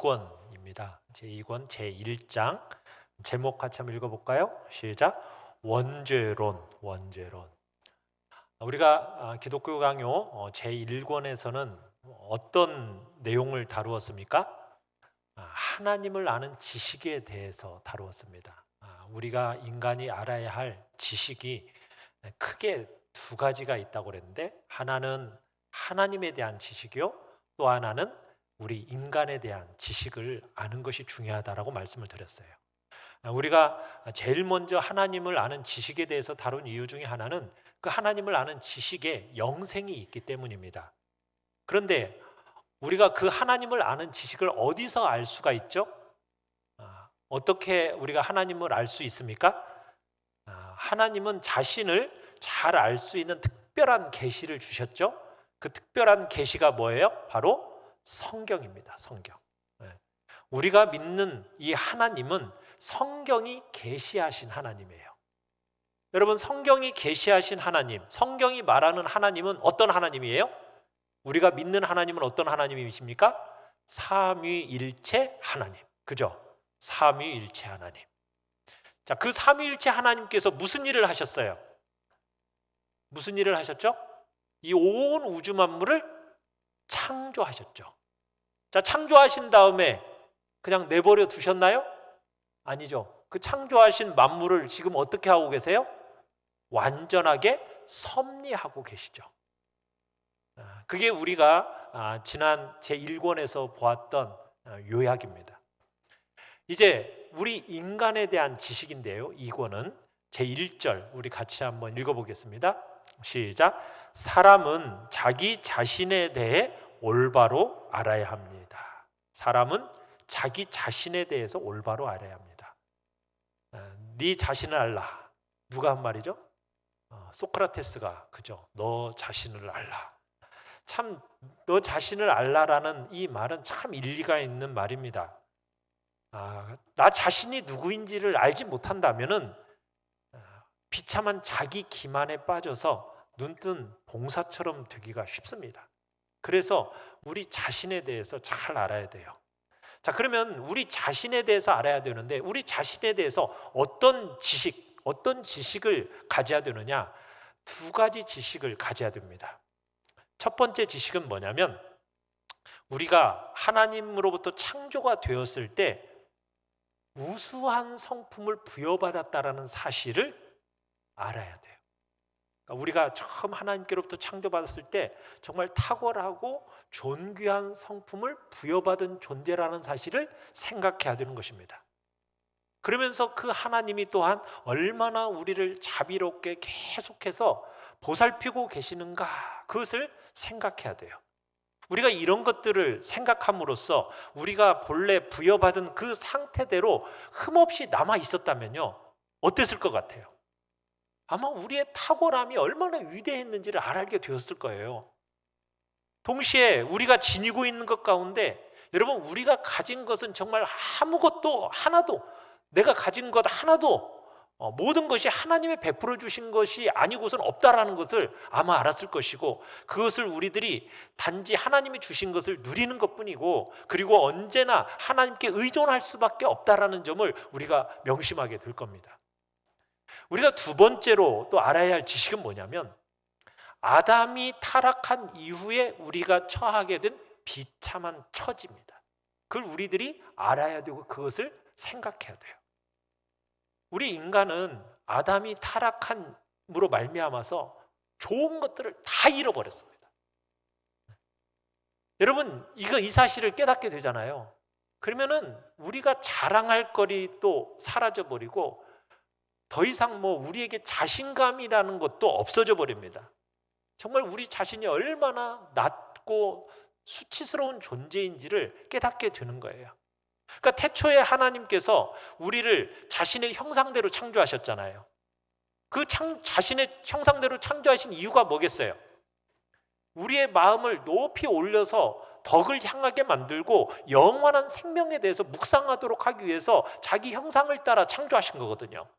제2권입니다. 제2권 제1장 제목 같이 한번 읽어볼까요? 시작. 원죄론. 우리가 기독교 강요 제1권에서는 어떤 내용을 다루었습니까? 하나님을 아는 지식에 대해서 다루었습니다. 우리가 인간이 알아야 할 지식이 크게 두 가지가 있다고 그랬는데, 하나는 하나님에 대한 지식이요, 또 하나는 우리 인간에 대한 지식을 아는 것이 중요하다라고 말씀을 드렸어요. 우리가 제일 먼저 하나님을 아는 지식에 대해서 다룬 이유 중에 하나는 그 하나님을 아는 지식에 영생이 있기 때문입니다. 그런데 우리가 그 하나님을 아는 지식을 어디서 알 수가 있죠? 어떻게 우리가 하나님을 알 수 있습니까? 하나님은 자신을 잘 알 수 있는 특별한 계시를 주셨죠. 그 특별한 계시가 뭐예요? 바로 성경입니다. 성경. 우리가 믿는 이 하나님은 성경이 계시하신 하나님이에요. 여러분, 성경이 계시하신 하나님, 성경이 말하는 하나님은 어떤 하나님이에요? 우리가 믿는 하나님은 어떤 하나님이십니까? 삼위일체 하나님. 그죠? 삼위일체 하나님. 자, 그 삼위일체 하나님께서 무슨 일을 하셨어요? 무슨 일을 하셨죠? 이 온 우주 만물을 창조하셨죠. 자, 창조하신 다음에 그냥 내버려 두셨나요? 아니죠. 그 창조하신 만물을 지금 어떻게 하고 계세요? 완전하게 섭리하고 계시죠. 그게 우리가 지난 제1권에서 보았던 요약입니다. 이제 우리 인간에 대한 지식인데요, 2권은 제1절 우리 같이 한번 읽어보겠습니다. 시작. 사람은 자기 자신에 대해 올바로 알아야 합니다. 사람은 자기 자신에 대해서 올바로 알아야 합니다. 네 자신을 알라. 누가 한 말이죠? 소크라테스가, 그죠? 너 자신을 알라. 참, 너 자신을 알라라는 이 말은 참 일리가 있는 말입니다. 나 자신이 누구인지를 알지 못한다면은 비참한 자기 기만에 빠져서 눈뜬 봉사처럼 되기가 쉽습니다. 그래서 우리 자신에 대해서 잘 알아야 돼요. 자, 그러면 우리 자신에 대해서 알아야 되는데, 우리 자신에 대해서 어떤 지식을 가져야 되느냐? 두 가지 지식을 가져야 됩니다. 첫 번째 지식은 뭐냐면, 우리가 하나님으로부터 창조가 되었을 때 우수한 성품을 부여받았다라는 사실을 알아야 돼요. 그러니까 우리가 처음 하나님께로부터 창조받았을 때 정말 탁월하고 존귀한 성품을 부여받은 존재라는 사실을 생각해야 되는 것입니다. 그러면서 그 하나님이 또한 얼마나 우리를 자비롭게 계속해서 보살피고 계시는가, 그것을 생각해야 돼요. 우리가 이런 것들을 생각함으로써 우리가 본래 부여받은 그 상태대로 흠없이 남아 있었다면요, 어땠을 것 같아요? 아마 우리의 탁월함이 얼마나 위대했는지를 알게 되었을 거예요. 동시에 우리가 지니고 있는 것 가운데, 여러분, 우리가 가진 것은 정말 아무것도 하나도, 내가 가진 것 하나도, 모든 것이 하나님의 베풀어 주신 것이 아니고선 없다라는 것을 아마 알았을 것이고, 그것을 우리들이 단지 하나님이 주신 것을 누리는 것뿐이고, 그리고 언제나 하나님께 의존할 수밖에 없다라는 점을 우리가 명심하게 될 겁니다. 우리가 두 번째로 또 알아야 할 지식은 뭐냐면, 아담이 타락한 이후에 우리가 처하게 된 비참한 처지입니다. 그걸 우리들이 알아야 되고 그것을 생각해야 돼요. 우리 인간은 아담이 타락함으로 말미암아서 좋은 것들을 다 잃어버렸습니다. 여러분, 이 사실을 깨닫게 되잖아요. 그러면은 우리가 자랑할 거리도 사라져버리고, 더 이상 우리에게 자신감이라는 것도 없어져 버립니다. 정말 우리 자신이 얼마나 낮고 수치스러운 존재인지를 깨닫게 되는 거예요. 그러니까 태초에 하나님께서 우리를 자신의 형상대로 창조하셨잖아요. 그 자신의 형상대로 창조하신 이유가 뭐겠어요? 우리의 마음을 높이 올려서 덕을 향하게 만들고 영원한 생명에 대해서 묵상하도록 하기 위해서 자기 형상을 따라 창조하신 거거든요.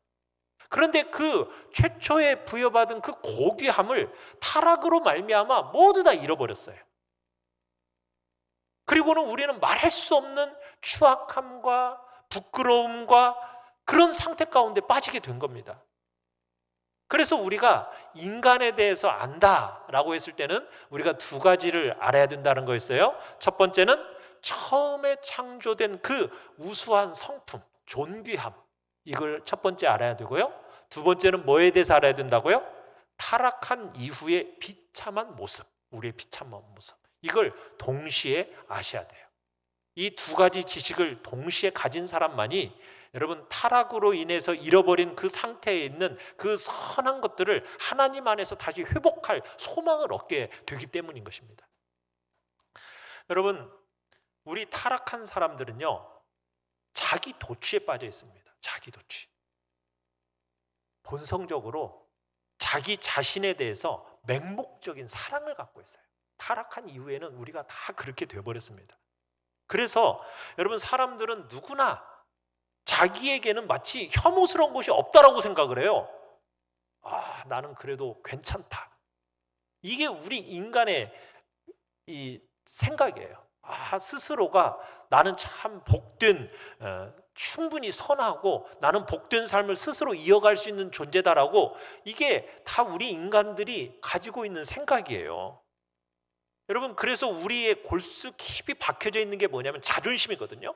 그런데 그 최초에 부여받은 그 고귀함을 타락으로 말미암아 모두 다 잃어버렸어요. 그리고는 우리는 말할 수 없는 추악함과 부끄러움과 그런 상태 가운데 빠지게 된 겁니다. 그래서 우리가 인간에 대해서 안다라고 했을 때는 우리가 두 가지를 알아야 된다는 거였어요. 첫 번째는 처음에 창조된 그 우수한 성품, 존귀함, 이걸 첫 번째 알아야 되고요. 두 번째는 뭐에 대해서 알아야 된다고요? 타락한 이후의 비참한 모습, 우리의 비참한 모습, 이걸 동시에 아셔야 돼요. 이 두 가지 지식을 동시에 가진 사람만이 여러분 타락으로 인해서 잃어버린 그 상태에 있는 그 선한 것들을 하나님 안에서 다시 회복할 소망을 얻게 되기 때문인 것입니다. 여러분, 우리 타락한 사람들은요, 자기 도취에 빠져 있습니다. 자기 도취. 본성적으로 자기 자신에 대해서 맹목적인 사랑을 갖고 있어요. 타락한 이후에는 우리가 다 그렇게 되어버렸습니다. 그래서 여러분, 사람들은 누구나 자기에게는 마치 혐오스러운 것이 없다라고 생각을 해요. 나는 그래도 괜찮다. 이게 우리 인간의 이 생각이에요. 스스로가 나는 참 복된, 충분히 선하고 나는 복된 삶을 스스로 이어갈 수 있는 존재다라고, 이게 다 우리 인간들이 가지고 있는 생각이에요. 여러분, 그래서 우리의 골수 깊이 박혀져 있는 게 뭐냐면 자존심이거든요.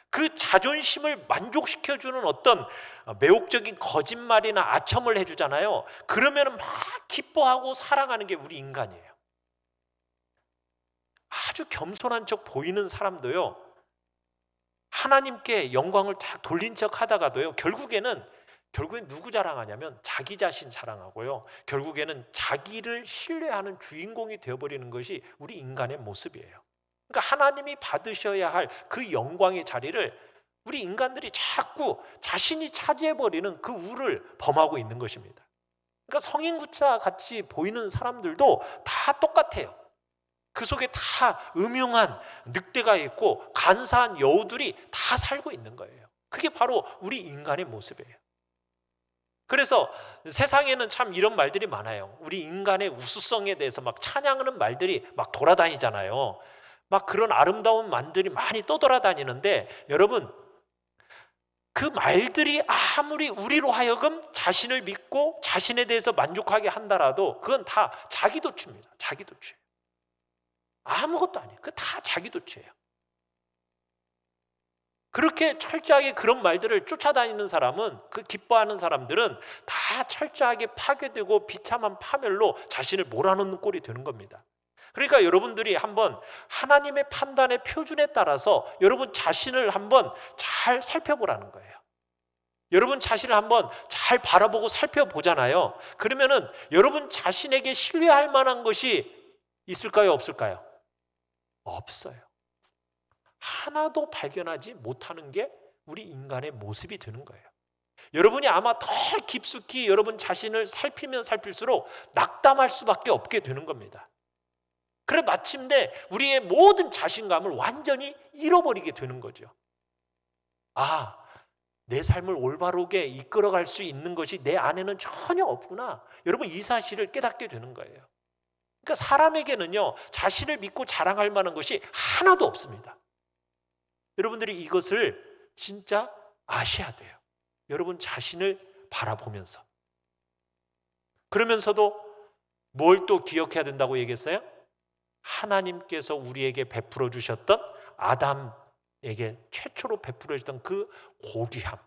그 자존심을 만족시켜주는 어떤 매혹적인 거짓말이나 아첨을 해주잖아요. 그러면 막 기뻐하고 사랑하는 게 우리 인간이에요. 아주 겸손한 척 보이는 사람도요, 하나님께 영광을 다 돌린 척 하다가도요, 결국에는 누구 자랑하냐면 자기 자신 자랑하고요, 결국에는 자기를 신뢰하는 주인공이 되어버리는 것이 우리 인간의 모습이에요. 그러니까 하나님이 받으셔야 할 그 영광의 자리를 우리 인간들이 자꾸 자신이 차지해버리는 그 우를 범하고 있는 것입니다. 그러니까 성인구차 같이 보이는 사람들도 다 똑같아요. 그 속에 다 음흉한 늑대가 있고 간사한 여우들이 다 살고 있는 거예요. 그게 바로 우리 인간의 모습이에요. 그래서 세상에는 참 이런 말들이 많아요. 우리 인간의 우수성에 대해서 막 찬양하는 말들이 막 돌아다니잖아요. 막 그런 아름다운 말들이 많이 떠돌아다니는데, 여러분, 그 말들이 아무리 우리로 하여금 자신을 믿고 자신에 대해서 만족하게 한다라도 그건 다 자기도취입니다. 자기도취. 아무것도 아니에요. 그거 다 자기도취예요. 그렇게 철저하게 그런 말들을 쫓아다니는 사람은, 그 기뻐하는 사람들은 다 철저하게 파괴되고 비참한 파멸로 자신을 몰아넣는 꼴이 되는 겁니다. 그러니까 여러분들이 한번 하나님의 판단의 표준에 따라서 여러분 자신을 한번 잘 살펴보라는 거예요. 여러분 자신을 한번 잘 바라보고 살펴보잖아요. 그러면은 여러분 자신에게 신뢰할 만한 것이 있을까요? 없을까요? 없어요. 하나도 발견하지 못하는 게 우리 인간의 모습이 되는 거예요. 여러분이 아마 더 깊숙이 여러분 자신을 살피면 살필수록 낙담할 수밖에 없게 되는 겁니다. 그래 마침내 우리의 모든 자신감을 완전히 잃어버리게 되는 거죠. 내 삶을 올바르게 이끌어갈 수 있는 것이 내 안에는 전혀 없구나. 여러분, 이 사실을 깨닫게 되는 거예요. 그러니까 사람에게는요, 자신을 믿고 자랑할 만한 것이 하나도 없습니다. 여러분들이 이것을 진짜 아셔야 돼요. 여러분 자신을 바라보면서. 그러면서도 뭘 또 기억해야 된다고 얘기했어요? 하나님께서 우리에게 베풀어 주셨던, 아담에게 최초로 베풀어 주셨던 그 고귀함,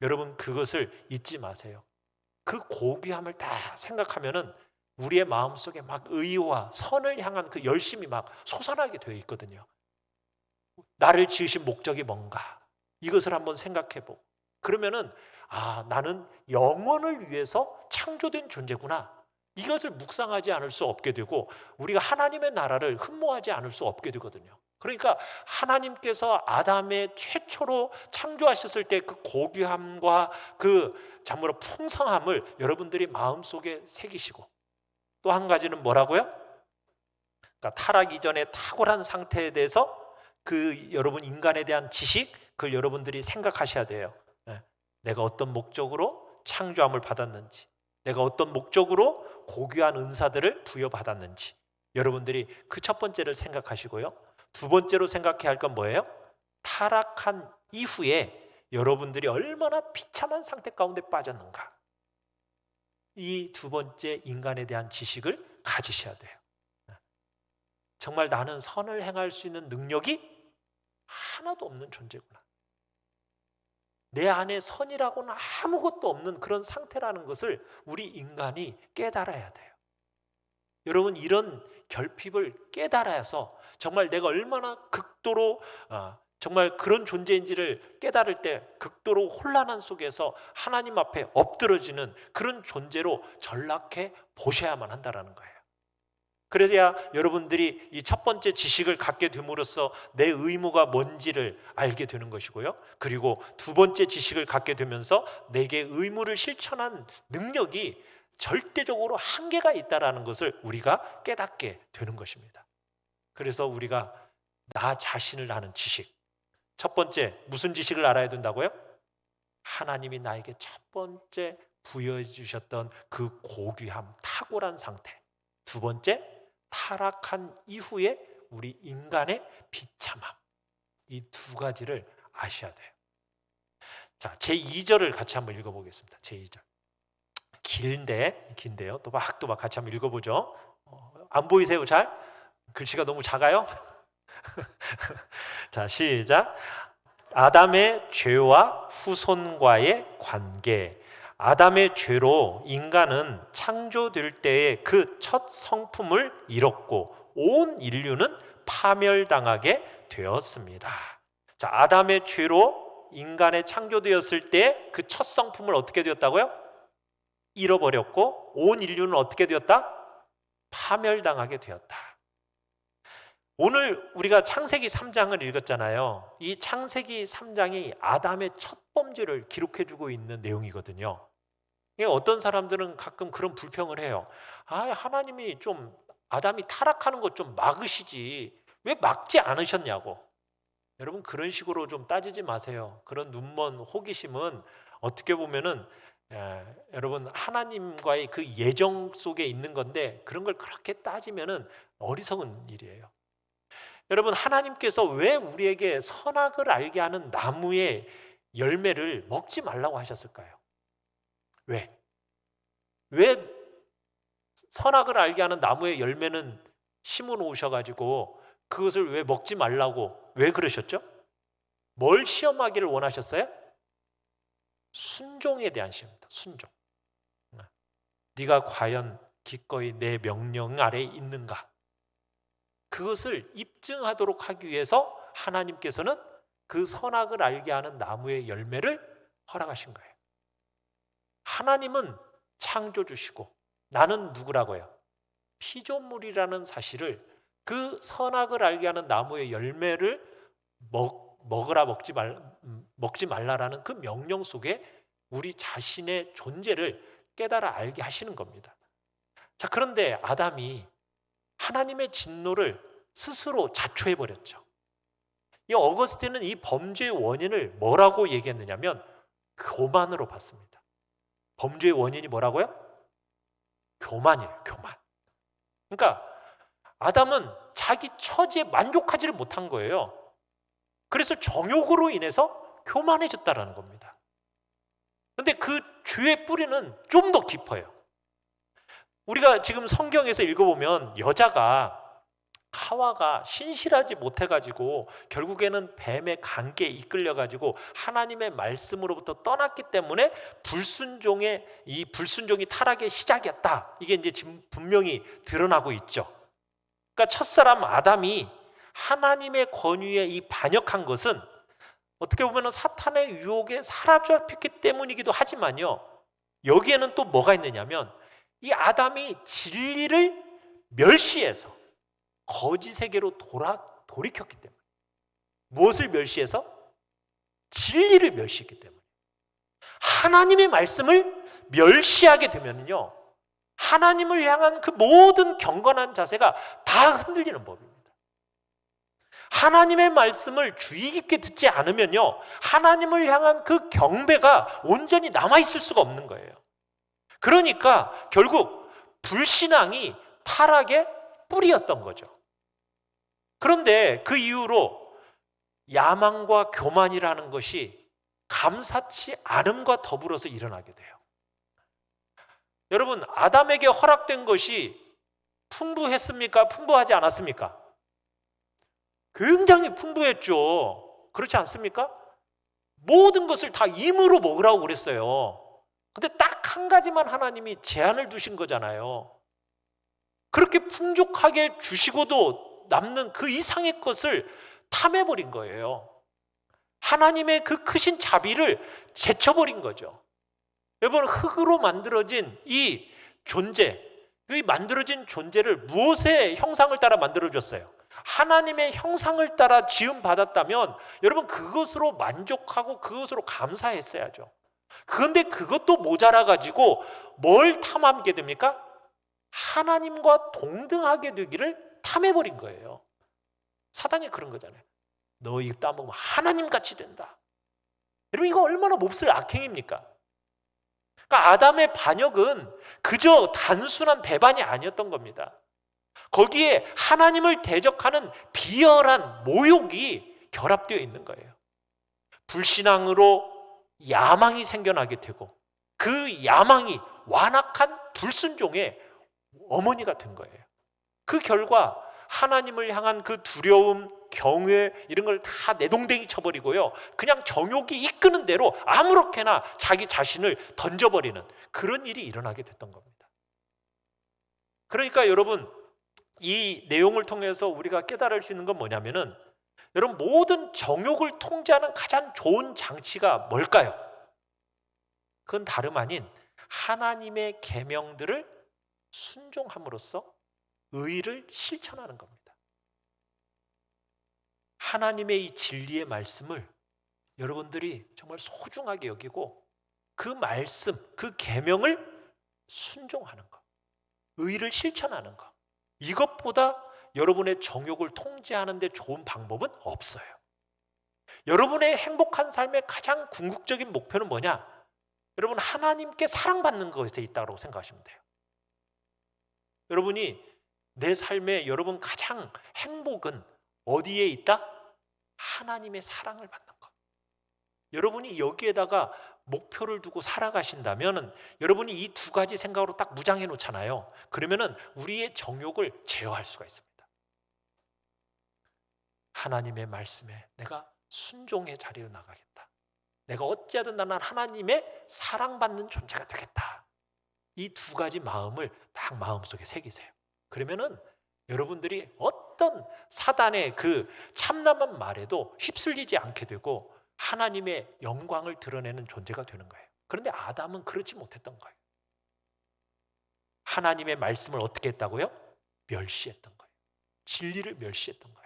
여러분 그것을 잊지 마세요. 그 고귀함을 다 생각하면은 우리의 마음속에 막 의와 선을 향한 그 열심이 막 솟아나게 되어 있거든요. 나를 지으신 목적이 뭔가, 이것을 한번 생각해보고, 그러면은 나는 영원을 위해서 창조된 존재구나, 이것을 묵상하지 않을 수 없게 되고 우리가 하나님의 나라를 흠모하지 않을 수 없게 되거든요. 그러니까 하나님께서 아담의 최초로 창조하셨을 때 그 고귀함과 그 참으로 풍성함을 여러분들이 마음속에 새기시고, 또 한 가지는 뭐라고요? 그러니까 타락 이전의 탁월한 상태에 대해서 그 여러분 인간에 대한 지식, 그걸 여러분들이 생각하셔야 돼요. 내가 어떤 목적으로 창조함을 받았는지, 내가 어떤 목적으로 고귀한 은사들을 부여받았는지, 여러분들이 그 첫 번째를 생각하시고요. 두 번째로 생각해야 할 건 뭐예요? 타락한 이후에 여러분들이 얼마나 비참한 상태 가운데 빠졌는가. 이 두 번째 인간에 대한 지식을 가지셔야 돼요. 정말 나는 선을 행할 수 있는 능력이 하나도 없는 존재구나. 내 안에 선이라고는 아무것도 없는 그런 상태라는 것을 우리 인간이 깨달아야 돼요. 여러분, 이런 결핍을 깨달아서 정말 내가 얼마나 극도로 정말 그런 존재인지를 깨달을 때 극도로 혼란한 속에서 하나님 앞에 엎드러지는 그런 존재로 전락해 보셔야만 한다는 거예요. 그래야 여러분들이 이 첫 번째 지식을 갖게 됨으로써 내 의무가 뭔지를 알게 되는 것이고요. 그리고 두 번째 지식을 갖게 되면서 내게 의무를 실천한 능력이 절대적으로 한계가 있다는 것을 우리가 깨닫게 되는 것입니다. 그래서 우리가 나 자신을 아는 지식, 첫 번째 무슨 지식을 알아야 된다고요? 하나님이 나에게 첫 번째 부여해 주셨던 그 고귀함, 탁월한 상태. 두 번째, 타락한 이후에 우리 인간의 비참함. 이 두 가지를 아셔야 돼요. 자, 제2절을 같이 한번 읽어보겠습니다. 제2절. 긴데요. 또박또박 같이 한번 읽어보죠. 안 보이세요? 잘? 글씨가 너무 작아요? 자, 시작. 아담의 죄와 후손과의 관계. 아담의 죄로 인간은 창조될 때의 그 첫 성품을 잃었고 온 인류는 파멸당하게 되었습니다. 자, 아담의 죄로 인간의 창조되었을 때 그 첫 성품을 어떻게 되었다고요? 잃어버렸고 온 인류는 어떻게 되었다? 파멸당하게 되었다. 오늘 우리가 창세기 3장을 읽었잖아요. 이 창세기 3장이 아담의 첫 범죄를 기록해주고 있는 내용이거든요. 어떤 사람들은 가끔 그런 불평을 해요. 하나님이 좀 아담이 타락하는 것 좀 막으시지 왜 막지 않으셨냐고. 여러분, 그런 식으로 좀 따지지 마세요. 그런 눈먼 호기심은 어떻게 보면은 여러분, 하나님과의 그 예정 속에 있는 건데 그런 걸 그렇게 따지면은 어리석은 일이에요. 여러분, 하나님께서 왜 우리에게 선악을 알게 하는 나무의 열매를 먹지 말라고 하셨을까요? 왜? 왜 선악을 알게 하는 나무의 열매는 심어 놓으셔가지고 그것을 왜 먹지 말라고 왜 그러셨죠? 뭘 시험하기를 원하셨어요? 순종에 대한 시험입니다. 순종. 네가 과연 기꺼이 내 명령 아래에 있는가? 그것을 입증하도록 하기 위해서 하나님께서는 그 선악을 알게 하는 나무의 열매를 허락하신 거예요. 하나님은 창조주시고 나는 누구라고요? 피조물이라는 사실을 그 선악을 알게 하는 나무의 열매를 먹으라 먹지 말라라는 그 명령 속에 우리 자신의 존재를 깨달아 알게 하시는 겁니다. 자, 그런데 아담이 하나님의 진노를 스스로 자초해 버렸죠. 이 어거스틴은 이 범죄의 원인을 뭐라고 얘기했느냐면 교만으로 봤습니다. 범죄의 원인이 뭐라고요? 교만이에요. 교만. 그러니까 아담은 자기 처지에 만족하지를 못한 거예요. 그래서 정욕으로 인해서 교만해졌다는 겁니다. 그런데 그 죄의 뿌리는 좀 더 깊어요. 우리가 지금 성경에서 읽어보면 하와가 신실하지 못해가지고 결국에는 뱀의 간계에 이끌려가지고 하나님의 말씀으로부터 떠났기 때문에 이 불순종이 타락의 시작이었다. 이게 이제 지금 분명히 드러나고 있죠. 그러니까 첫사람 아담이 하나님의 권위에 이 반역한 것은 어떻게 보면 사탄의 유혹에 사로잡혔기 때문이기도 하지만요. 여기에는 또 뭐가 있느냐면 이 아담이 진리를 멸시해서 거짓 세계로 돌이켰기 때문에. 무엇을 멸시해서? 진리를 멸시했기 때문에. 하나님의 말씀을 멸시하게 되면요, 하나님을 향한 그 모든 경건한 자세가 다 흔들리는 법입니다. 하나님의 말씀을 주의 깊게 듣지 않으면요, 하나님을 향한 그 경배가 온전히 남아있을 수가 없는 거예요. 그러니까 결국 불신앙이 타락의 뿌리였던 거죠. 그런데 그 이후로 야망과 교만이라는 것이 감사치 않음과 더불어서 일어나게 돼요. 여러분, 아담에게 허락된 것이 풍부했습니까? 풍부하지 않았습니까? 굉장히 풍부했죠. 그렇지 않습니까? 모든 것을 다 임으로 먹으라고 그랬어요. 근데 딱 한 가지만 하나님이 제한을 두신 거잖아요. 그렇게 풍족하게 주시고도 남는 그 이상의 것을 탐해버린 거예요. 하나님의 그 크신 자비를 제쳐버린 거죠. 여러분, 흙으로 만들어진 이 존재, 이 만들어진 존재를 무엇의 형상을 따라 만들어졌어요? 하나님의 형상을 따라 지음받았다면 여러분, 그것으로 만족하고 그것으로 감사했어야죠. 그런데 그것도 모자라 가지고 뭘 탐하게 됩니까? 하나님과 동등하게 되기를 탐해버린 거예요. 사단이 그런 거잖아요. 너 이거 따먹으면 하나님같이 된다. 여러분, 이거 얼마나 몹쓸 악행입니까? 그러니까 아담의 반역은 그저 단순한 배반이 아니었던 겁니다. 거기에 하나님을 대적하는 비열한 모욕이 결합되어 있는 거예요. 불신앙으로 야망이 생겨나게 되고 그 야망이 완악한 불순종의 어머니가 된 거예요. 그 결과 하나님을 향한 그 두려움, 경외 이런 걸 다 내동댕이 쳐버리고요, 그냥 정욕이 이끄는 대로 아무렇게나 자기 자신을 던져버리는 그런 일이 일어나게 됐던 겁니다. 그러니까 여러분, 이 내용을 통해서 우리가 깨달을 수 있는 건 뭐냐면은, 여러분, 모든 정욕을 통제하는 가장 좋은 장치가 뭘까요? 그건 다름 아닌 하나님의 계명들을 순종함으로써 의를 실천하는 겁니다. 하나님의 이 진리의 말씀을 여러분들이 정말 소중하게 여기고 그 말씀, 그 계명을 순종하는 것, 의를 실천하는 것, 이것보다 여러분의 정욕을 통제하는 데 좋은 방법은 없어요. 여러분의 행복한 삶의 가장 궁극적인 목표는 뭐냐? 여러분, 하나님께 사랑받는 것에 있다고 생각하시면 돼요. 여러분이 내 삶에 여러분 가장 행복은 어디에 있다? 하나님의 사랑을 받는 것. 여러분이 여기에다가 목표를 두고 살아가신다면 여러분이 이 두 가지 생각으로 딱 무장해 놓잖아요. 그러면은 우리의 정욕을 제어할 수가 있습니다. 하나님의 말씀에 내가 순종의 자리로 나가겠다. 내가 어찌하든 나는 하나님의 사랑받는 존재가 되겠다. 이 두 가지 마음을 딱 마음속에 새기세요. 그러면은 여러분들이 어떤 사단의 그 참남한 말에도 휩쓸리지 않게 되고 하나님의 영광을 드러내는 존재가 되는 거예요. 그런데 아담은 그렇지 못했던 거예요. 하나님의 말씀을 어떻게 했다고요? 멸시했던 거예요. 진리를 멸시했던 거예요.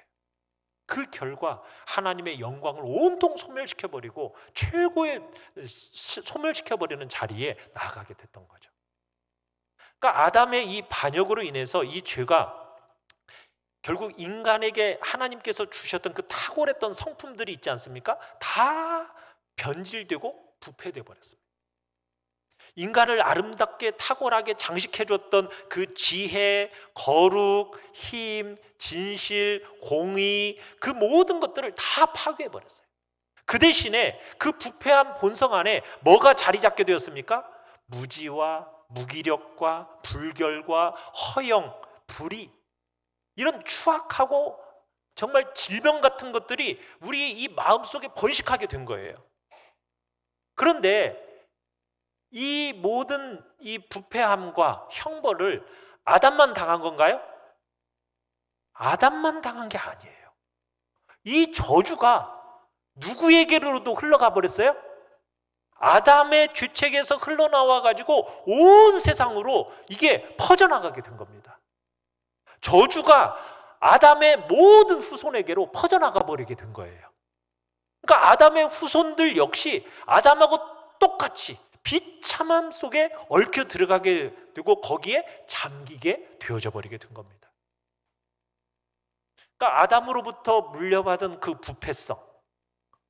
그 결과 하나님의 영광을 온통 소멸시켜버리고 최고의 소멸시켜버리는 자리에 나아가게 됐던 거죠. 그러니까 아담의 이 반역으로 인해서 이 죄가 결국 인간에게 하나님께서 주셨던 그 탁월했던 성품들이 있지 않습니까? 다 변질되고 부패되어 버렸습니다. 인간을 아름답게 탁월하게 장식해줬던 그 지혜, 거룩, 힘, 진실, 공의, 그 모든 것들을 다 파괴해버렸어요. 그 대신에 그 부패한 본성 안에 뭐가 자리 잡게 되었습니까? 무지와 무기력과 불결과 허영, 불의, 이런 추악하고 정말 질병 같은 것들이 우리의 이 마음속에 번식하게 된 거예요. 그런데 이 모든 이 부패함과 형벌을 아담만 당한 건가요? 아담만 당한 게 아니에요. 이 저주가 누구에게로도 흘러가 버렸어요? 아담의 죄책에서 흘러나와 가지고 온 세상으로 이게 퍼져나가게 된 겁니다. 저주가 아담의 모든 후손에게로 퍼져나가 버리게 된 거예요. 그러니까 아담의 후손들 역시 아담하고 똑같이 비참함 속에 얽혀 들어가게 되고 거기에 잠기게 되어져 버리게 된 겁니다. 그러니까 아담으로부터 물려받은 그 부패성,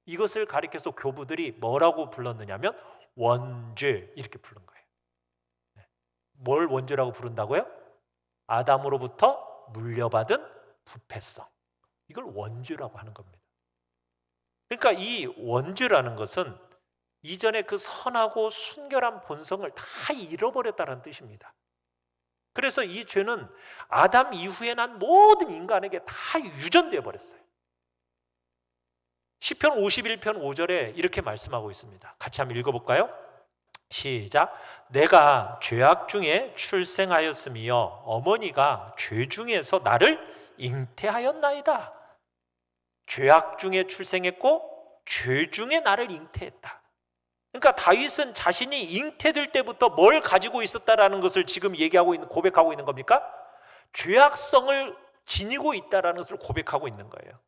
이것을 가리켜서 교부들이 뭐라고 불렀느냐면 원죄, 이렇게 부른 거예요. 뭘 원죄라고 부른다고요? 아담으로부터 물려받은 부패성, 이걸 원죄라고 하는 겁니다. 그러니까 이 원죄라는 것은 이전에 그 선하고 순결한 본성을 다 잃어버렸다는 뜻입니다. 그래서 이 죄는 아담 이후에 난 모든 인간에게 다 유전되어 버렸어요. 시편 51편 5절에 이렇게 말씀하고 있습니다. 같이 한번 읽어볼까요? 시작. 내가 죄악 중에 출생하였으며 어머니가 죄 중에서 나를 잉태하였나이다. 죄악 중에 출생했고 죄 중에 나를 잉태했다. 그러니까 다윗은 자신이 잉태될 때부터 뭘 가지고 있었다라는 것을 지금 고백하고 있는 겁니까? 죄악성을 지니고 있다라는 것을 고백하고 있는 거예요.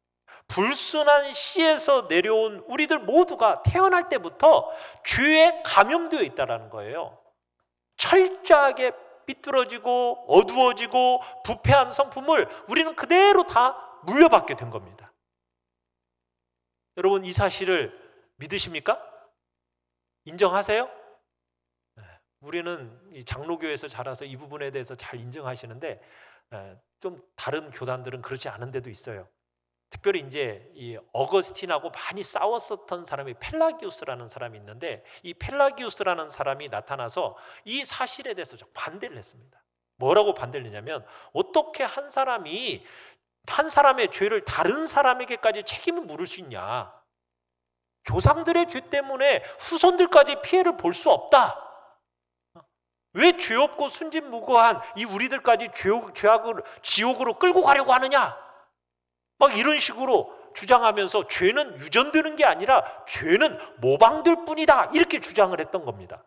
불순한 씨에서 내려온 우리들 모두가 태어날 때부터 죄에 감염되어 있다라는 거예요. 철저하게 삐뚤어지고 어두워지고 부패한 성품을 우리는 그대로 다 물려받게 된 겁니다. 여러분, 이 사실을 믿으십니까? 인정하세요? 우리는 이 장로교에서 자라서 이 부분에 대해서 잘 인정하시는데 좀 다른 교단들은 그렇지 않은 데도 있어요. 특별히 이제 이 어거스틴하고 많이 싸웠었던 사람이 펠라기우스라는 사람이 있는데, 이 펠라기우스라는 사람이 나타나서 이 사실에 대해서 반대를 했습니다. 뭐라고 반대를 했냐면, 어떻게 한 사람이 한 사람의 죄를 다른 사람에게까지 책임을 물을 수 있냐? 조상들의 죄 때문에 후손들까지 피해를 볼 수 없다. 왜 죄 없고 순진무구한 이 우리들까지 지옥으로 끌고 가려고 하느냐? 막 이런 식으로 주장하면서 죄는 유전되는 게 아니라 죄는 모방될 뿐이다, 이렇게 주장을 했던 겁니다.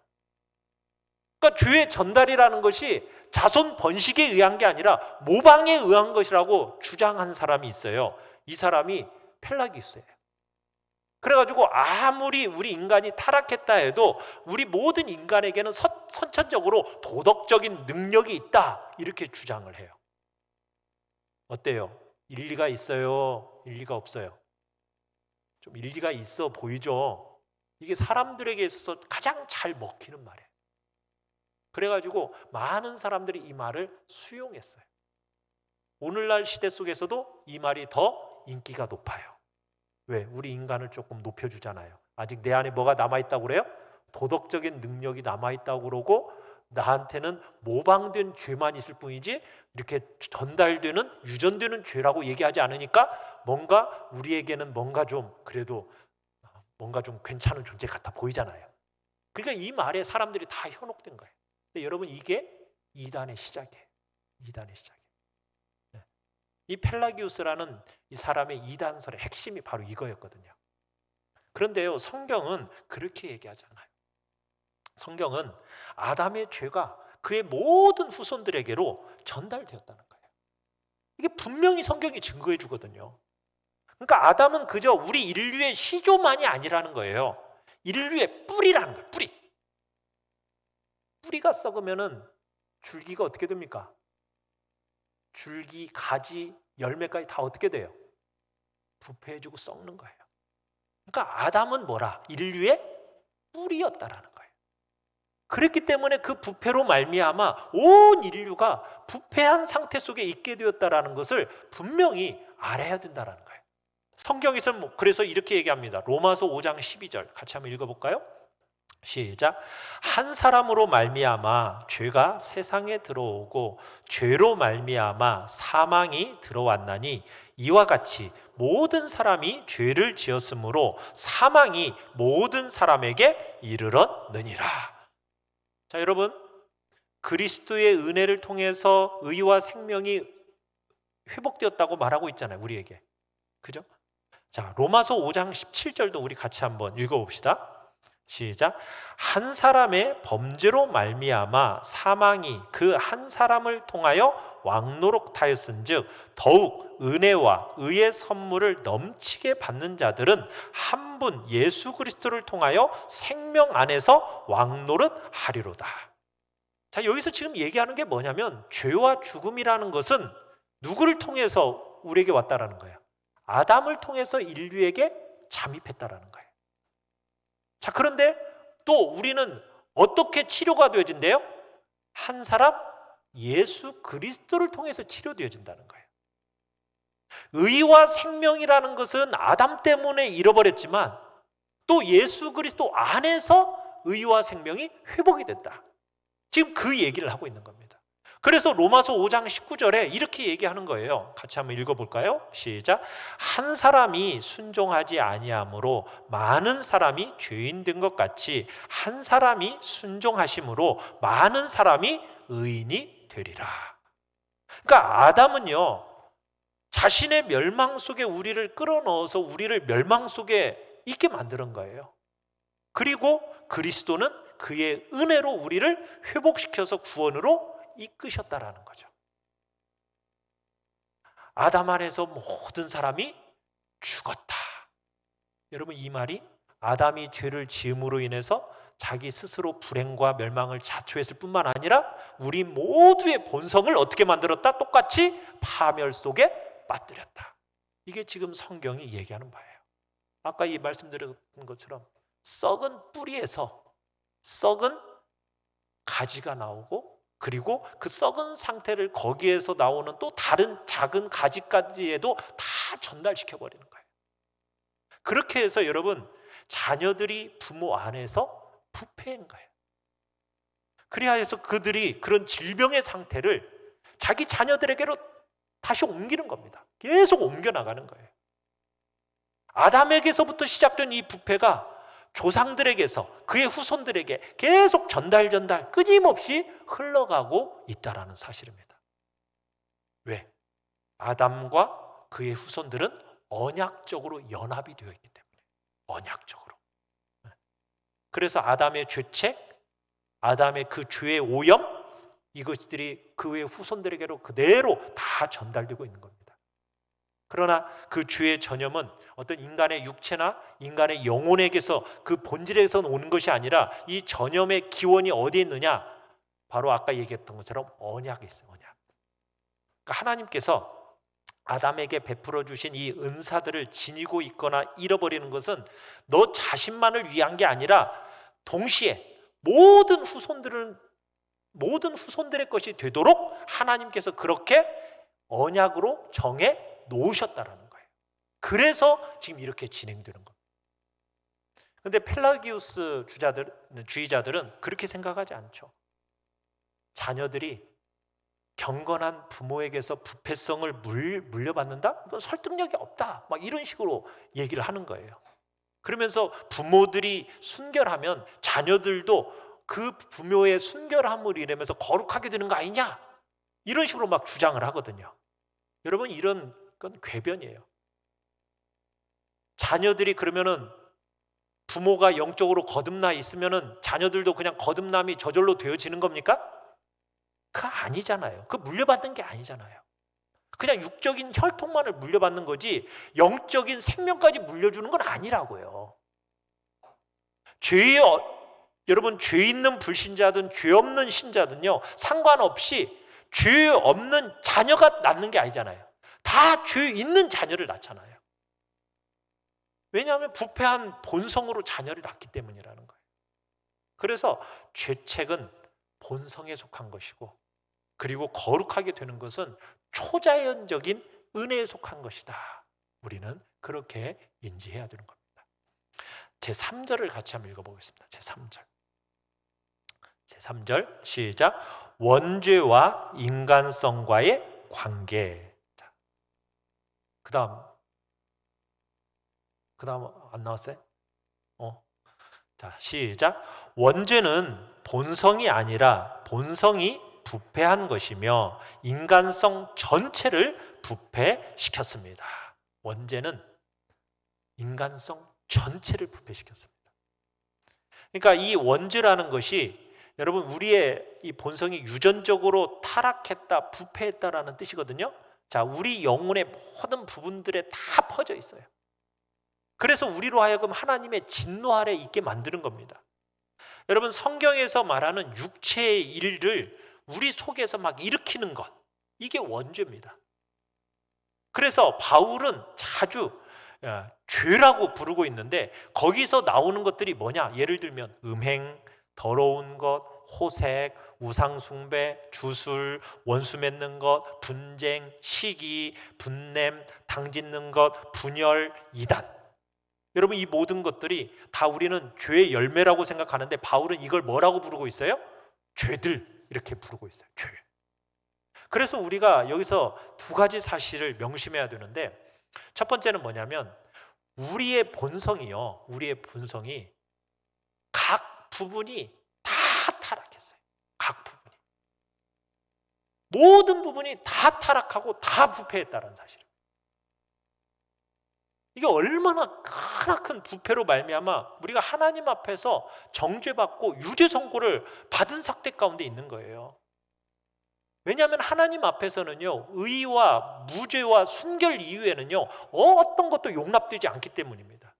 그러니까 죄의 전달이라는 것이 자손 번식에 의한 게 아니라 모방에 의한 것이라고 주장한 사람이 있어요. 이 사람이 펠라기우스예요. 그래가지고 아무리 우리 인간이 타락했다 해도 우리 모든 인간에게는 선천적으로 도덕적인 능력이 있다, 이렇게 주장을 해요. 어때요? 일리가 있어요? 일리가 없어요? 좀 일리가 있어 보이죠? 이게 사람들에게 있어서 가장 잘 먹히는 말이에요. 그래가지고 많은 사람들이 이 말을 수용했어요. 오늘날 시대 속에서도 이 말이 더 인기가 높아요. 왜? 우리 인간을 조금 높여주잖아요. 아직 내 안에 뭐가 남아있다고 그래요? 도덕적인 능력이 남아있다고 그러고, 나한테는 모방된 죄만 있을 뿐이지 이렇게 전달되는, 유전되는 죄라고 얘기하지 않으니까 뭔가 우리에게는 뭔가 좀 그래도 뭔가 좀 괜찮은 존재 같아 보이잖아요. 그러니까 이 말에 사람들이 다 현혹된 거예요. 근데 여러분, 이게 이단의 시작이에요. 이단의 시작이에요. 이 펠라기우스라는 이 사람의 이단설의 핵심이 바로 이거였거든요. 그런데요, 성경은 그렇게 얘기하지 않아요. 성경은 아담의 죄가 그의 모든 후손들에게로 전달되었다는 거예요. 이게 분명히 성경이 증거해 주거든요. 그러니까 아담은 그저 우리 인류의 시조만이 아니라는 거예요. 인류의 뿌리라는 거예요. 뿌리가 썩으면은 줄기가 어떻게 됩니까? 줄기, 가지, 열매까지 다 어떻게 돼요? 부패해지고 썩는 거예요. 그러니까 아담은 뭐라? 인류의 뿌리였다라는 거예요. 그랬기 때문에 그 부패로 말미암아 온 인류가 부패한 상태 속에 있게 되었다라는 것을 분명히 알아야 된다라는 거예요. 성경에서는 그래서 이렇게 얘기합니다. 로마서 5장 12절 같이 한번 읽어볼까요? 시작. 한 사람으로 말미암아 죄가 세상에 들어오고 죄로 말미암아 사망이 들어왔나니 이와 같이 모든 사람이 죄를 지었으므로 사망이 모든 사람에게 이르렀느니라. 자, 여러분, 그리스도의 은혜를 통해서 의와 생명이 회복되었다고 말하고 있잖아요, 우리에게. 그죠? 자, 로마서 5장 17절도 우리 같이 한번 읽어봅시다. 시작. 한 사람의 범죄로 말미암아 사망이 그 한 사람을 통하여 왕노릇하였은즉 더욱 은혜와 의의 선물을 넘치게 받는 자들은 한 분 예수 그리스도를 통하여 생명 안에서 왕노릇하리로다. 자, 여기서 지금 얘기하는 게 뭐냐면 죄와 죽음이라는 것은 누구를 통해서 우리에게 왔다라는 거예요? 아담을 통해서 인류에게 잠입했다라는 거예요. 자, 그런데 또 우리는 어떻게 치료가 되어진대요? 한 사람 예수 그리스도를 통해서 치료되어진다는 거예요. 의와 생명이라는 것은 아담 때문에 잃어버렸지만 또 예수 그리스도 안에서 의와 생명이 회복이 됐다. 지금 그 얘기를 하고 있는 겁니다. 그래서 로마서 5장 19절에 이렇게 얘기하는 거예요. 같이 한번 읽어볼까요? 시작. 한 사람이 순종하지 아니함으로 많은 사람이 죄인 된 것 같이 한 사람이 순종하심으로 많은 사람이 의인이 되리라. 그러니까 아담은요, 자신의 멸망 속에 우리를 끌어넣어서 우리를 멸망 속에 있게 만드는 거예요. 그리고 그리스도는 그의 은혜로 우리를 회복시켜서 구원으로 이끄셨다라는 거죠. 아담 안에서 모든 사람이 죽었다. 여러분, 이 말이 아담이 죄를 지음으로 인해서 자기 스스로 불행과 멸망을 자초했을 뿐만 아니라 우리 모두의 본성을 어떻게 만들었다? 똑같이 파멸 속에 빠뜨렸다. 이게 지금 성경이 얘기하는 바예요. 아까 이 말씀드렸던 것처럼 썩은 뿌리에서 썩은 가지가 나오고, 그리고 그 썩은 상태를 거기에서 나오는 또 다른 작은 가지까지에도 다 전달시켜 버리는 거예요. 그렇게 해서 여러분, 자녀들이 부모 안에서 부패인 거예요. 그래야 해서 그들이 그런 질병의 상태를 자기 자녀들에게로 다시 옮기는 겁니다. 계속 옮겨 나가는 거예요. 아담에게서부터 시작된 이 부패가 조상들에게서 그의 후손들에게 계속 전달 끊임없이 흘러가고 있다라는 사실입니다. 왜? 아담과 그의 후손들은 언약적으로 연합이 되어 있기 때문에. 언약적으로. 그래서 아담의 죄책, 아담의 그 죄의 오염, 이것들이 그의 후손들에게로 그대로 다 전달되고 있는 겁니다. 그러나 그 죄의 전염은 어떤 인간의 육체나 인간의 영혼에게서 그 본질에서 오는 것이 아니라 이 전염의 기원이 어디에 있느냐? 바로 아까 얘기했던 것처럼 언약에 있어요. 언약. 그러니까 하나님께서 아담에게 베풀어 주신 이 은사들을 지니고 있거나 잃어버리는 것은 너 자신만을 위한 게 아니라 동시에 모든 후손들의 것이 되도록 하나님께서 그렇게 언약으로 정해 놓으셨다라는 거예요. 그래서 지금 이렇게 진행되는 겁니다. 그런데 펠라기우스 주의자들은 그렇게 생각하지 않죠. 자녀들이 경건한 부모에게서 부패성을 물려받는다? 이건 설득력이 없다. 막 이런 식으로 얘기를 하는 거예요. 그러면서 부모들이 순결하면 자녀들도 그 부모의 순결함을 인하면서 거룩하게 되는 거 아니냐? 이런 식으로 막 주장을 하거든요. 여러분, 이런 건 궤변이에요. 자녀들이 그러면은 부모가 영적으로 거듭나 있으면은 자녀들도 그냥 거듭남이 저절로 되어지는 겁니까? 그거 아니잖아요. 그 물려받는 게 아니잖아요. 그냥 육적인 혈통만을 물려받는 거지 영적인 생명까지 물려주는 건 아니라고요. 여러분, 죄 있는 불신자든 죄 없는 신자든요, 상관없이 죄 없는 자녀가 낳는 게 아니잖아요. 다 죄 있는 자녀를 낳잖아요. 왜냐하면 부패한 본성으로 자녀를 낳기 때문이라는 거예요. 그래서 죄책은 본성에 속한 것이고, 그리고 거룩하게 되는 것은 초자연적인 은혜에 속한 것이다. 우리는 그렇게 인지해야 되는 겁니다. 제3절을 같이 한번 읽어보겠습니다. 제3절 시작. 원죄와 인간성과의 관계. 그 다음 안 나왔어요? 자, 시작. 원죄는 본성이 아니라 본성이 부패한 것이며 인간성 전체를 부패시켰습니다. 원죄는 인간성 전체를 부패시켰습니다. 그러니까 이 원죄라는 것이 여러분, 우리의 이 본성이 유전적으로 타락했다, 부패했다라는 뜻이거든요. 자, 우리 영혼의 모든 부분들에 다 퍼져 있어요. 그래서 우리로 하여금 하나님의 진노 아래 있게 만드는 겁니다. 여러분, 성경에서 말하는 육체의 일을 우리 속에서 막 일으키는 것, 이게 원죄입니다. 그래서 바울은 자주 죄라고 부르고 있는데 거기서 나오는 것들이 뭐냐? 예를 들면 음행, 더러운 것, 호색, 우상숭배, 주술, 원수 맺는 것, 분쟁, 시기, 분냄, 당짓는 것, 분열, 이단. 여러분, 이 모든 것들이 다 우리는 죄의 열매라고 생각하는데 바울은 이걸 뭐라고 부르고 있어요? 죄들, 이렇게 부르고 있어요. 죄. 그래서 우리가 여기서 두 가지 사실을 명심해야 되는데, 첫 번째는 뭐냐면 우리의 본성이요, 우리의 본성이 각 부분이 다 타락했어요. 각 부분이, 모든 부분이 다 타락하고 다 부패했다는 사실. 이게 얼마나 크나큰 부패로 말미암아 우리가 하나님 앞에서 정죄받고 유죄 선고를 받은 삭대 가운데 있는 거예요. 왜냐하면 하나님 앞에서는요, 의와 무죄와 순결 이후에는요, 어떤 것도 용납되지 않기 때문입니다.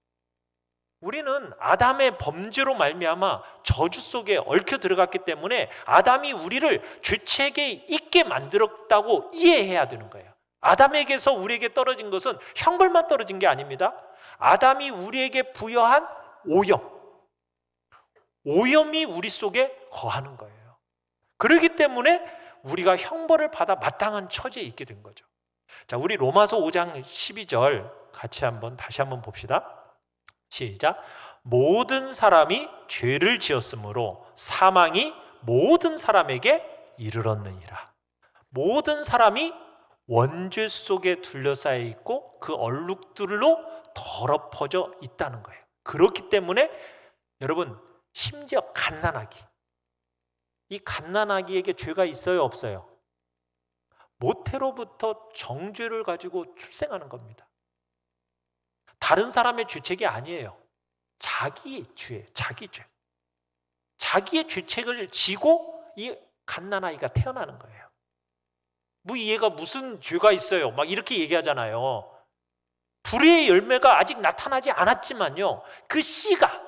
우리는 아담의 범죄로 말미암아 저주 속에 얽혀 들어갔기 때문에 아담이 우리를 죄책에 있게 만들었다고 이해해야 되는 거예요. 아담에게서 우리에게 떨어진 것은 형벌만 떨어진 게 아닙니다. 아담이 우리에게 부여한 오염이 우리 속에 거하는 거예요. 그렇기 때문에 우리가 형벌을 받아 마땅한 처지에 있게 된 거죠. 자, 우리 로마서 5장 12절 같이 다시 한번 봅시다. 시작. 모든 사람이 죄를 지었으므로 사망이 모든 사람에게 이르렀느니라. 모든 사람이 원죄 속에 둘러싸여 있고 그 얼룩들로 더럽혀져 있다는 거예요. 그렇기 때문에 여러분, 심지어 갓난아기, 이 갓난아기에게 죄가 있어요, 없어요? 모태로부터 정죄를 가지고 출생하는 겁니다. 다른 사람의 죄책이 아니에요. 자기의 죄, 자기 죄. 자기의 죄책을 지고 이 갓난아이가 태어나는 거예요. 뭐 얘가 무슨 죄가 있어요? 막 이렇게 얘기하잖아요. 불의의 열매가 아직 나타나지 않았지만요, 그 씨가,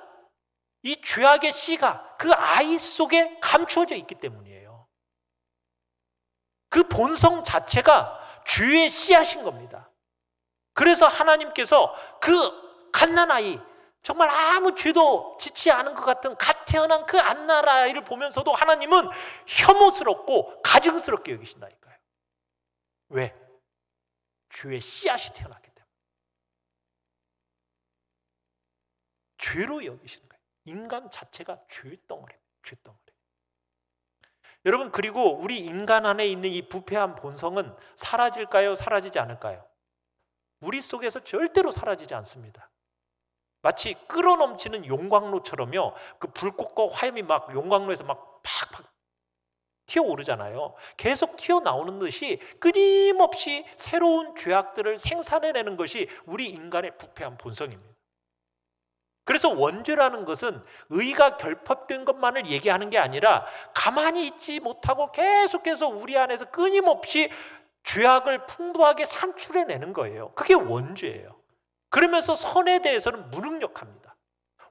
이 죄악의 씨가 그 아이 속에 감추어져 있기 때문이에요. 그 본성 자체가 죄의 씨앗인 겁니다. 그래서 하나님께서 그 갓난아이, 정말 아무 죄도 짓지 않은 것 같은 갓 태어난 그 갓난아이를 보면서도 하나님은 혐오스럽고 가증스럽게 여기신다니까요. 왜? 죄의 씨앗이 태어났기 때문에. 죄로 여기시는 거예요. 인간 자체가 죄덩어리입니다. 죄덩어리. 여러분, 그리고 우리 인간 안에 있는 이 부패한 본성은 사라질까요? 사라지지 않을까요? 우리 속에서 절대로 사라지지 않습니다. 마치 끓어넘치는 용광로처럼요, 그 불꽃과 화염이 막 용광로에서 막 팍팍 튀어오르잖아요. 계속 튀어나오는 듯이 끊임없이 새로운 죄악들을 생산해내는 것이 우리 인간의 부패한 본성입니다. 그래서 원죄라는 것은 의가 결핍된 것만을 얘기하는 게 아니라 가만히 있지 못하고 계속해서 우리 안에서 끊임없이 죄악을 풍부하게 산출해내는 거예요. 그게 원죄예요. 그러면서 선에 대해서는 무능력합니다.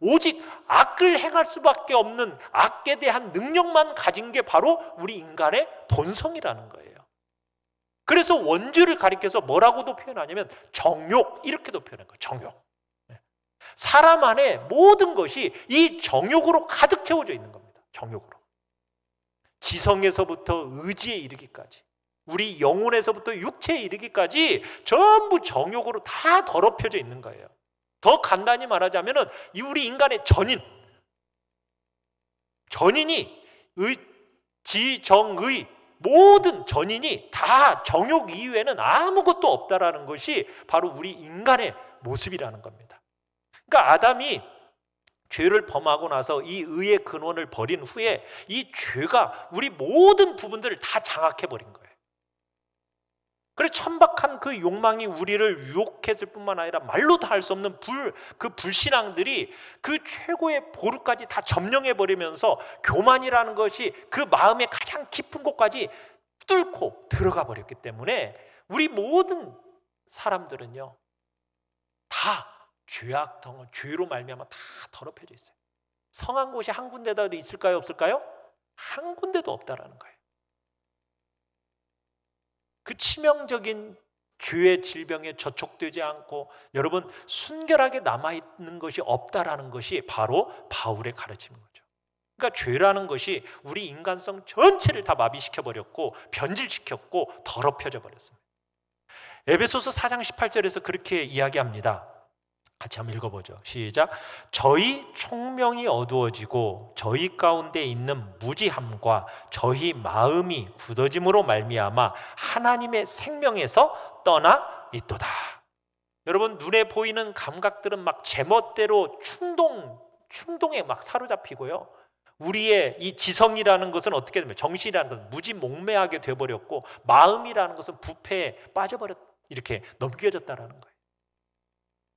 오직 악을 행할 수밖에 없는 악에 대한 능력만 가진 게 바로 우리 인간의 본성이라는 거예요. 그래서 원죄를 가리켜서 뭐라고도 표현하냐면 정욕, 이렇게도 표현한 거예요. 정욕. 사람 안에 모든 것이 이 정욕으로 가득 채워져 있는 겁니다. 정욕으로. 지성에서부터 의지에 이르기까지, 우리 영혼에서부터 육체에 이르기까지 전부 정욕으로 다 더럽혀져 있는 거예요. 더 간단히 말하자면 우리 인간의 전인이 지정의 모든 전인이 다 정욕 이외에는 아무것도 없다라는 것이 바로 우리 인간의 모습이라는 겁니다. 그러니까 아담이 죄를 범하고 나서 이 의의 근원을 버린 후에 이 죄가 우리 모든 부분들을 다 장악해버린 거예요. 그래서 천박한 그 욕망이 우리를 유혹했을 뿐만 아니라 말로 다 할 수 없는 그 불신앙들이 그 최고의 보루까지 다 점령해버리면서 교만이라는 것이 그 마음의 가장 깊은 곳까지 뚫고 들어가 버렸기 때문에 우리 모든 사람들은요, 다 죄로 말미암아 다 더럽혀져 있어요. 성한 곳이 한 군데라도 있을까요, 없을까요? 한 군데도 없다라는 거예요. 그 치명적인 죄의 질병에 저촉되지 않고 여러분 순결하게 남아있는 것이 없다라는 것이 바로 바울의 가르침인 거죠. 그러니까 죄라는 것이 우리 인간성 전체를 다 마비시켜버렸고 변질시켰고 더럽혀져 버렸습니다. 에베소서 4장 18절에서 그렇게 이야기합니다. 같이 한번 읽어보죠. 시작. 저희 총명이 어두워지고 저희 가운데 있는 무지함과 저희 마음이 굳어짐으로 말미암아 하나님의 생명에서 떠나 있도다. 여러분, 눈에 보이는 감각들은 막 제멋대로 충동에 막 사로잡히고요. 우리의 이 지성이라는 것은 어떻게 되면 정신이라는 것은 무지몽매하게 돼버렸고 마음이라는 것은 부패에 빠져버렸, 이렇게 넘겨졌다라는 거예요.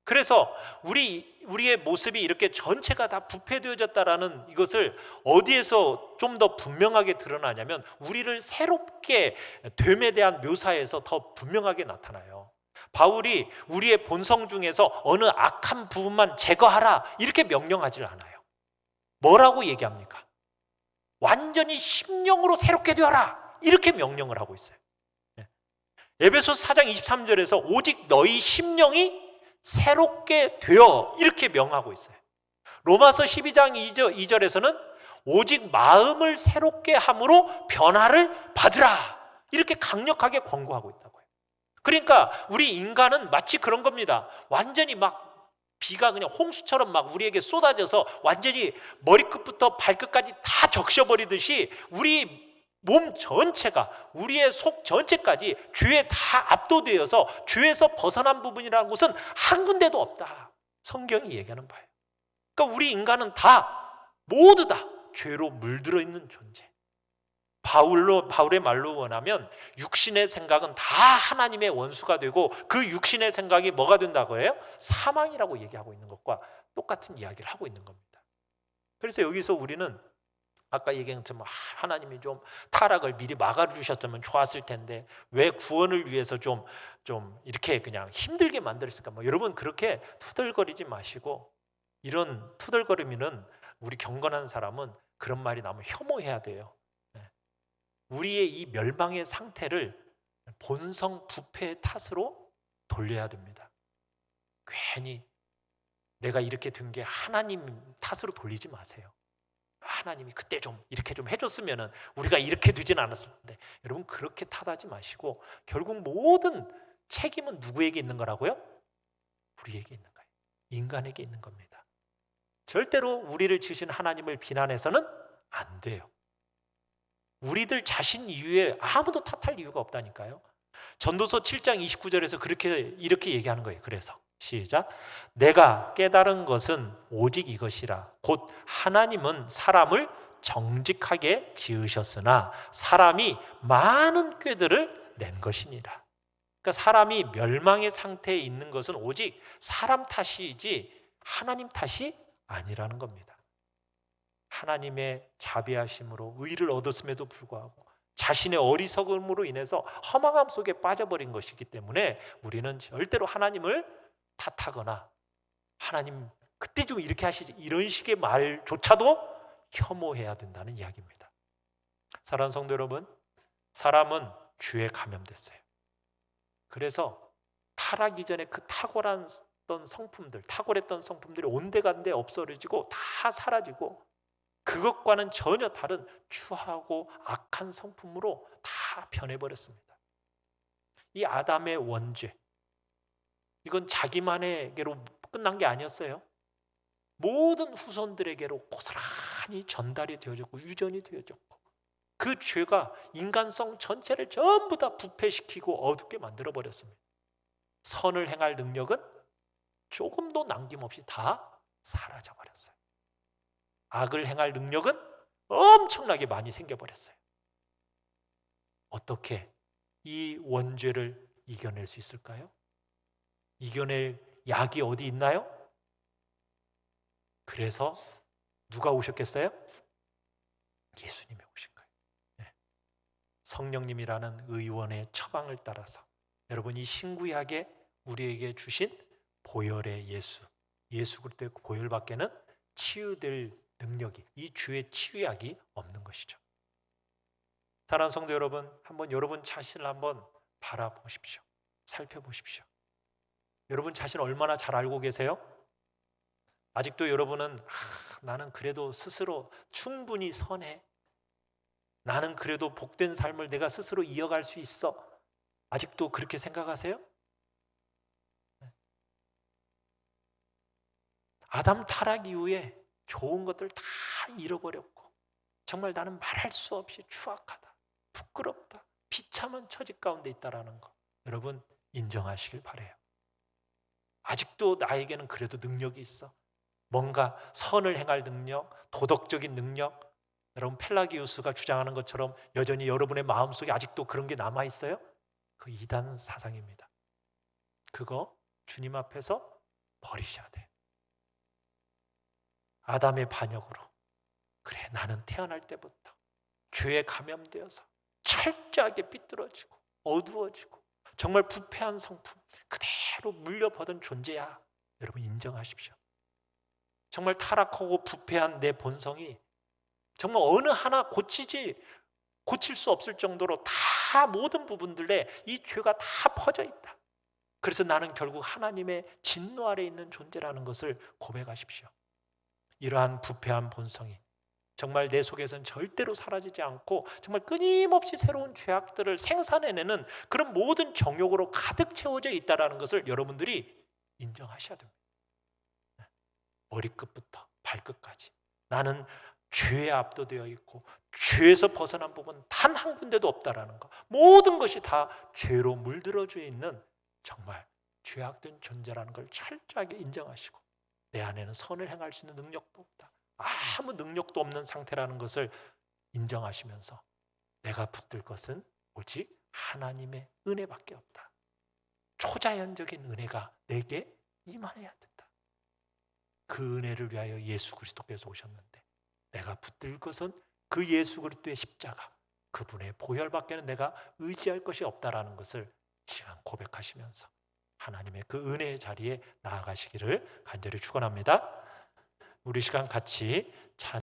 그래서 우리의 모습이 이렇게 전체가 다 부패되어졌다라는 이것을 어디에서 좀 더 분명하게 드러나냐면 우리를 새롭게 됨에 대한 묘사에서 더 분명하게 나타나요. 바울이 우리의 본성 중에서 어느 악한 부분만 제거하라 이렇게 명령하지 않아요. 뭐라고 얘기합니까? 완전히 심령으로 새롭게 되어라 이렇게 명령을 하고 있어요. 에베소서 4장 23절에서 오직 너희 심령이 새롭게 되어 이렇게 명하고 있어요. 로마서 12장 2절에서는 오직 마음을 새롭게 함으로 변화를 받으라 이렇게 강력하게 권고하고 있다고요. 그러니까 우리 인간은 마치 그런 겁니다. 완전히 막 비가 그냥 홍수처럼 막 우리에게 쏟아져서 완전히 머리끝부터 발끝까지 다 적셔버리듯이 우리 몸 전체가 우리의 속 전체까지 죄에 다 압도되어서 죄에서 벗어난 부분이라는 것은 한 군데도 없다. 성경이 얘기하는 바예요. 그러니까 우리 인간은 다 모두 다 죄로 물들어 있는 존재. 바울의 말로 원하면 육신의 생각은 다 하나님의 원수가 되고 그 육신의 생각이 뭐가 된다고 해요? 사망이라고 얘기하고 있는 것과 똑같은 이야기를 하고 있는 겁니다. 그래서 여기서 우리는 아까 얘기한 것처럼 하나님이 좀 타락을 미리 막아주셨으면 좋았을 텐데 왜 구원을 위해서 좀 이렇게 그냥 힘들게 만들었을까? 여러분 그렇게 투덜거리지 마시고, 이런 투덜거리면은 우리 경건한 사람은 그런 말이 나오면 혐오해야 돼요. 우리의 이 멸망의 상태를 본성 부패의 탓으로 돌려야 됩니다. 괜히 내가 이렇게 된 게 하나님 탓으로 돌리지 마세요. 하나님이 그때 좀 이렇게 좀 해줬으면 우리가 이렇게 되진 않았을 텐데, 여러분 그렇게 탓하지 마시고 결국 모든 책임은 누구에게 있는 거라고요? 우리에게 있는 거예요. 인간에게 있는 겁니다. 절대로 우리를 지으신 하나님을 비난해서는 안 돼요. 우리들 자신 이외에 아무도 탓할 이유가 없다니까요. 전도서 7장 29절에서 이렇게 얘기하는 거예요. 그래서 시작. 내가 깨달은 것은 오직 이것이라. 곧 하나님은 사람을 정직하게 지으셨으나 사람이 많은 꾀들을 낸 것이니라. 그러니까 사람이 멸망의 상태에 있는 것은 오직 사람 탓이지 하나님 탓이 아니라는 겁니다. 하나님의 자비하심으로 의를 얻었음에도 불구하고 자신의 어리석음으로 인해서 허망함 속에 빠져버린 것이기 때문에 우리는 절대로 하나님을 탓하거나 하나님 그때 좀 이렇게 하시지 이런 식의 말조차도 혐오해야 된다는 이야기입니다. 사랑하는 성도 여러분, 사람은 죄에 감염됐어요. 그래서 타락 이전에 그 탁월했던 성품들이 온데간데 없어지고 다 사라지고 그것과는 전혀 다른 추하고 악한 성품으로 다 변해버렸습니다. 이 아담의 원죄, 이건 자기만에게로 끝난 게 아니었어요. 모든 후손들에게로 고스란히 전달이 되어졌고 유전이 되어졌고 그 죄가 인간성 전체를 전부 다 부패시키고 어둡게 만들어버렸습니다. 선을 행할 능력은 조금도 남김없이 다 사라져버렸어요. 악을 행할 능력은 엄청나게 많이 생겨버렸어요. 어떻게 이 원죄를 이겨낼 수 있을까요? 이겨낼 약이 어디 있나요? 그래서 누가 오셨겠어요? 예수님이 오신 거예요. 네. 성령님이라는 의원의 처방을 따라서 여러분 이 신구약에 우리에게 주신 보혈의 예수 그리스도의 보혈밖에는 치유될 능력이, 이 죄의 치유약이 없는 것이죠. 사랑하는 성도 여러분, 한번 여러분 자신을 한번 바라보십시오. 살펴보십시오. 여러분 자신 얼마나 잘 알고 계세요? 아직도 여러분은 나는 그래도 스스로 충분히 선해. 나는 그래도 복된 삶을 내가 스스로 이어갈 수 있어. 아직도 그렇게 생각하세요? 아담 타락 이후에 좋은 것들 다 잃어버렸고 정말 나는 말할 수 없이 추악하다, 부끄럽다, 비참한 처지 가운데 있다라는 거 여러분 인정하시길 바래요. 아직도 나에게는 그래도 능력이 있어. 뭔가 선을 행할 능력, 도덕적인 능력. 여러분 펠라기우스가 주장하는 것처럼 여전히 여러분의 마음속에 아직도 그런 게 남아 있어요? 그 이단 사상입니다. 그거 주님 앞에서 버리셔야 돼. 아담의 반역으로 그래 나는 태어날 때부터 죄에 감염되어서 철저하게 삐뚤어지고 어두워지고 정말 부패한 성품 그대로 물려받은 존재야. 여러분 인정하십시오. 정말 타락하고 부패한 내 본성이 정말 어느 하나 고칠 수 없을 정도로 다 모든 부분들에 이 죄가 다 퍼져 있다. 그래서 나는 결국 하나님의 진노 아래 있는 존재라는 것을 고백하십시오. 이러한 부패한 본성이 정말 내 속에서는 절대로 사라지지 않고 정말 끊임없이 새로운 죄악들을 생산해내는 그런 모든 정욕으로 가득 채워져 있다는 것을 여러분들이 인정하셔야 됩니다. 머리끝부터 발끝까지 나는 죄에 압도되어 있고 죄에서 벗어난 부분 단 한 군데도 없다라는 것, 모든 것이 다 죄로 물들어져 있는 정말 죄악된 존재라는 걸 철저하게 인정하시고 내 안에는 선을 행할 수 있는 능력도 없다, 아무 능력도 없는 상태라는 것을 인정하시면서 내가 붙들 것은 오직 하나님의 은혜밖에 없다. 초자연적인 은혜가 내게 임하여야 된다. 그 은혜를 위하여 예수 그리스도께서 오셨는데 내가 붙들 것은 그 예수 그리스도의 십자가, 그분의 보혈밖에는 내가 의지할 것이 없다라는 것을 이 시간 고백하시면서 하나님의 그 은혜의 자리에 나아가시기를 간절히 축원합니다. 우리 시간 같이 찬